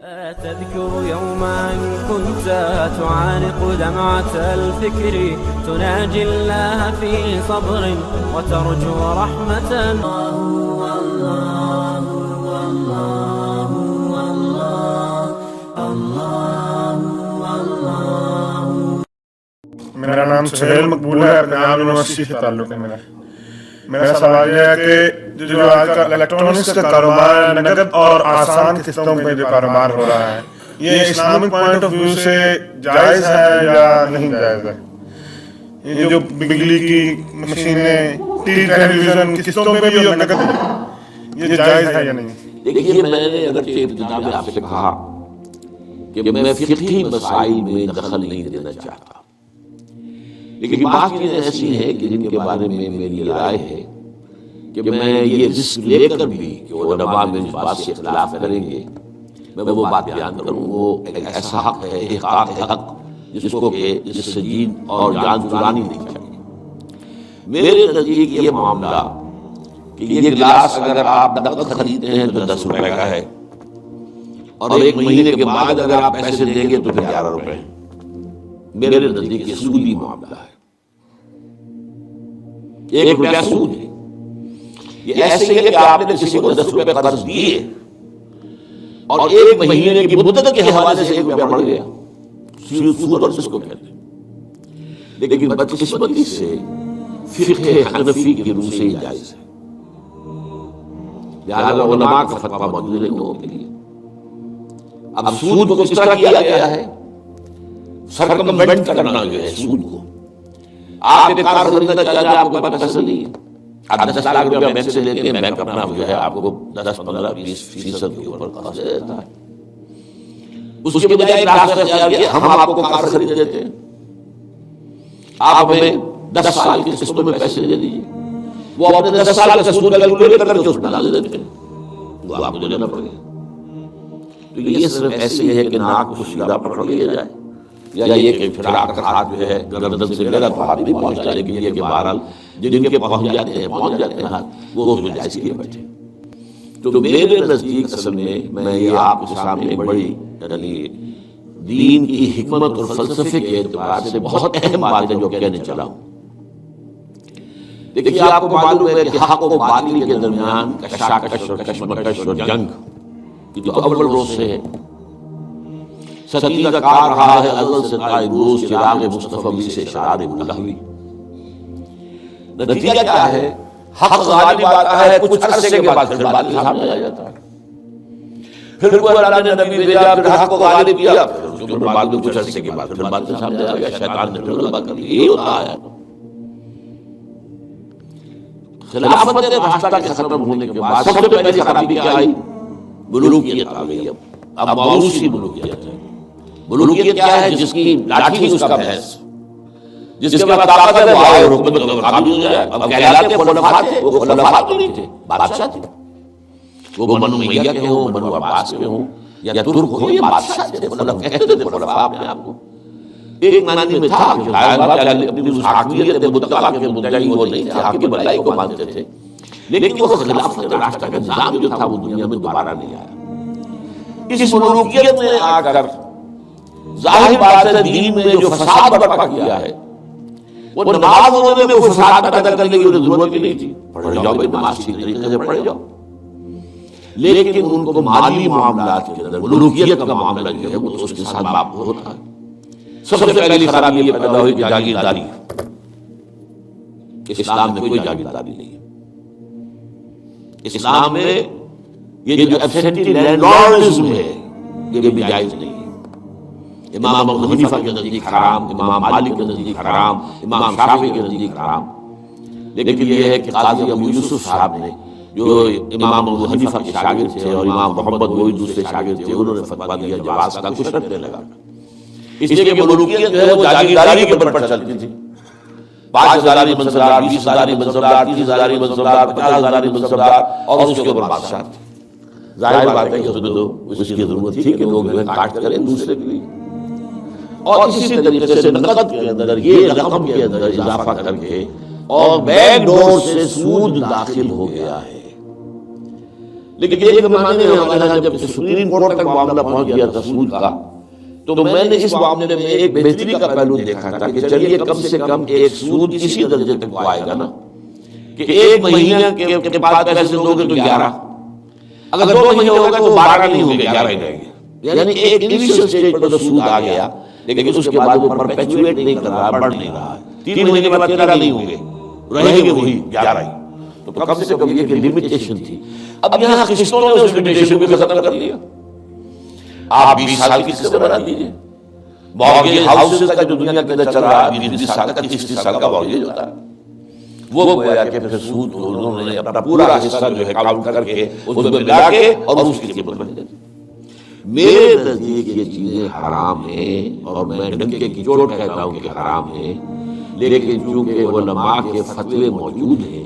تذكر يوما كنت تعانق دمعة الفكر تناجي الله في صبر وترجو رحمة. میرا نام سہیل مقبول ہے، پنجاب یونیورسٹی سے تعلق ہے میرا سوال یہ ہے کہ جو آج کا الیکٹرانکس کا کاروبار ہے، نقد اور آسان قسطوں پہ جو کاروبار ہو رہا ہے، یہ اسلامک پوائنٹ آف ویو سے جائز ہے یا نہیں جائز ہے؟ یہ جو بجلی کی مشینیں، ٹی وی، ٹیلی ویژن قسطوں پہ بھی اور نقد، یہ جائز ہے یا نہیں؟ دیکھیے، میں نے اگرچہ ابتدا میں آپ سے کہا کہ میں فقہی مسائل میں دخل نہیں دینا چاہتا، لیکن بات چیز ایسی ہے کہ جن کے بارے میں میری رائے ہے کہ میں یہ رسک لے کر بھی کہ علماء میں اس بات سے اختلاف کریں گے، میں وہ بات بیان کروں. وہ ایک ایسا حق ہے، احقاق حق، جس کو کہ جس سے جین اور جان چرانی نہیں چاہیے. میرے نزدیک یہ معاملہ کہ یہ گلاس اگر آپ نقد خریدتے ہیں تو 10 روپے کا ہے، اور ایک مہینے کے بعد اگر آپ پیسے دیں گے تو پھر 11 روپے. میرے نزدیک یہ سودی معاملہ ہے، 1 روپیہ سود ہے. یہ ایسے ہی ہے کہ آپ نے کسی کو 10 روپے قرض دیے اور 1 مہینے کی مدت کے حوالے سے 1 روپیہ بڑھ گیا. سود اور اس کو کہتے ہیں. لیکن بدقسمتی سے فقہ حنفی کی روح سے ہی جائز ہے، لہذا علماء کا فتویٰ موجود ہے لوگوں کے لیے. اب سود کو کس طرح کیا گیا ہے؟ سرکموینٹ کرنا جو ہے سود کو. آپ ایک کار خریدنا چاہتے ہیں، آپ کو پیسہ نہیں ہے، آپ 10 لاکھ روپیہ بینک سے لیتے ہیں، بینک اپنا جو ہے آپ کو 10، 15، 20% کے اوپر قرض دیتا ہے. اس کے بجائے ایک راستہ اختیار کیا، ہم آپ کو کار خرید دیتے ہیں، آپ ہمیں 10 سال کی قسطوں میں پیسے دے دیجیے. وہ اپنے 10 سال کا سود کیلکولیٹ کر کے اس میں ڈال دیتے ہیں، وہ آپ کو دینا پڑے گا. تو یہ صرف ایسے ہی ہے کہ ناک کو سیدھا پکڑ لیا جائے، یا یہ کہ پھر آپ کا ہاتھ جو ہے گردن سے میرا تو ہاتھ نہیں پہنچتا، لیکن یہ کہ بہرحال جن کے پہنچ جاتے ہیں ہاتھ، وہ اس میں جائز کیے بیٹھے. تو میرے نزدیک اصل میں یہ آپ کے سامنے بڑی یعنی دین کی حکمت اور فلسفے کے اعتبار سے بہت اہم بات ہے جو کہنے چلا ہوں. دیکھیے، آپ کو معلوم ہے کہ حق و باطل کے درمیان کشاکش اور کشمکش اور جنگ یہ تو اول روز سے ہے. ستی کا کار رہا ہے ازل سے تا روز، چراغ مصطفی سے شرار ملہوی. نتیجہ کیا ہے؟ حق غالب آتا ہے، کچھ عرصے کے بعد پھر باطل سامنے آ جاتا ہے. پھر اللہ نے نبی بھیجا، پھر حق کو غالب کیا، پھر بعد میں کچھ عرصے کے بعد پھر باطل سامنے آ گیا. شیطان نے پھر غلبہ کر لیا. یہی ہوتا ہے. خلافت راستہ کے ختم ہونے کے بعد سب سے پہلی خرابی کیا آئی؟ ملوکیت آ گئی. اب موروثی ملوکیت ہے. ملوکیت کیا ہے؟ جس کی لاٹھی اس کا بھینس، جس کے بعد طاقت ہے وہ آئے حکومت کا قابل ہو جائے. اب کہلاتے خلفاء تھے، وہ خلفاء تو نہیں تھے، بادشاہ تھے. وہ بنو امیہ کے ہوں، بنو عباس کے ہوں، یا ترک ہوں، یہ بادشاہ تھے. خلفاء کہتے تھے خلفاء اپنے آپ کو. ایک معنی میں تھا کہ اپنی اس حاکمیت مطلقہ کے مدعی وہ نہیں تھے، حاکم بلائی کو مانتے تھے. لیکن وہ خلافت راستہ کا نظام جو تھا وہ دنیا میں دوبارہ نہیں آیا. اس ملوکیت میں آ کر ظاہر بات ہے دین میں جو فساد برپا کیا ہے، وہ نماز میں وہ فساد پیدا کرنے کی ضرورت ہی نہیں تھی. پڑھ جاؤ بھائی، نماز ٹھیک طریقے سے پڑھ جاؤ. لیکن ان کو مالی معاملات کے اندر ملوکیت کا معاملہ جو ہے وہ اس کے ساتھ باپ ہوتا ہے. سب سے پہلی خرابی یہ پیدا ہوئی کہ جاگیرداری. اسلام میں کوئی جاگیرداری نہیں ہے. اسلام میں یہ جو ایبسینٹی لینڈ لارڈزم ہے یہ بھی جائز نہیں ہے. امام ابو حنیفہ کے نزدیک حرام، امام مالک کے نزدیک حرام، امام شافعی کے نزدیک حرام. لیکن یہ ہے کہ قاضی ابو یوسف صاحب نے جو امام ابو حنیفہ کے شاگرد تھے اور امام محمد وہی دوسرے شاگرد تھے، انہوں نے فتویٰ دیا جواز کا کچھ شرط نہ لگا. اس لیے کہ ملوکیت جو ہے وہ جاگیرداری کے اوپر چلتی تھی. 5,000 منصبدار، 20,000 منصبدار، 30,000 منصبدار، 50,000 منصبدار، اور اس کے اوپر بادشاہ تھے. ظاہر بات ہے کہ اس میں تو اس کی ضرورت تھی کہ لوگ جو ہے کاشت کریں دوسرے کے لیے. اور اسی طریقے سے نقد کے اندر یہ رقم کے اندر اضافہ کر کے اور بیک ڈور سے سود داخل ہو گیا ہے. لیکن ایک زمانے میں ہمارے یہاں جب سپریم کورٹ تک معاملہ پہنچ گیا تھا سود کا، تو میں نے اس معاملے میں ایک بہتری کا پہلو دیکھا تھا کہ چلیے کم سے کم ایک سود اسی درجے تک آئے گا نا کہ ایک مہینے کے بعد پیسے دو گے تو 11، اگر 2 مہینے ہوگا تو 12 نہیں ہوں گے، 11 ہی رہیں گے۔ یعنی ایک انیشل سٹیج پر تو سود آ گیا، لیکن اس کے بعد وہ پرپیچویٹ نہیں کر رہا، بڑھ نہیں رہا ہے۔ 3 مہینے کے بعد 13 نہیں ہوں گے، رہیں گے وہی 11 ہی۔ تو کم سے کم یہ کہ لمیٹیشن تھی۔ اب یہاں قسطوں نے اس لمیٹیشن کو بھی ختم کر دیا۔ آپ 20 سال کی قسطیں بنا دیجیے۔ مارگیج ہاؤسز کا جو دنیا کے اندر چل رہا ہے 20 سال کا 30 سال کا مارگیج ہوتا ہے، وہ گویا کہ پھر سود کو انہوں نے اپنا پورا حصہ جو ہے کاؤنٹ کر کے اس میں ملا کے اور اس کی قیمت بن جاتی۔ میرے نزدیک یہ چیزیں حرام ہیں اور میں ڈنکے کی چوٹ کہتا ہوں کہ حرام ہیں، لیکن چونکہ علماء کے فتوے موجود ہیں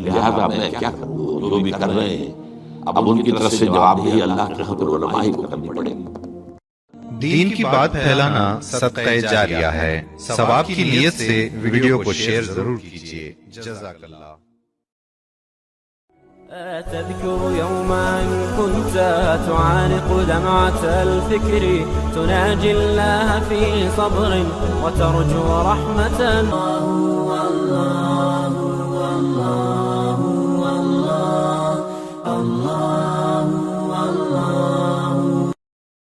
لہذا میں کیا کروں، جو بھی کر رہے ہیں اب ان کی طرف سے جواب دہی اللہ کے حضور علماء ہی کو کرنی پڑے گی۔ دین کی بات پھیلانا صدقہ جاریہ ہے، ثواب کی نیت سے ویڈیو کو شیئر ضرور کیجیے۔ جزاک اللہ۔ تذكر يوما كنت تعانق دمعة الفكر تناجي الله في صبر وترجو رحمة الله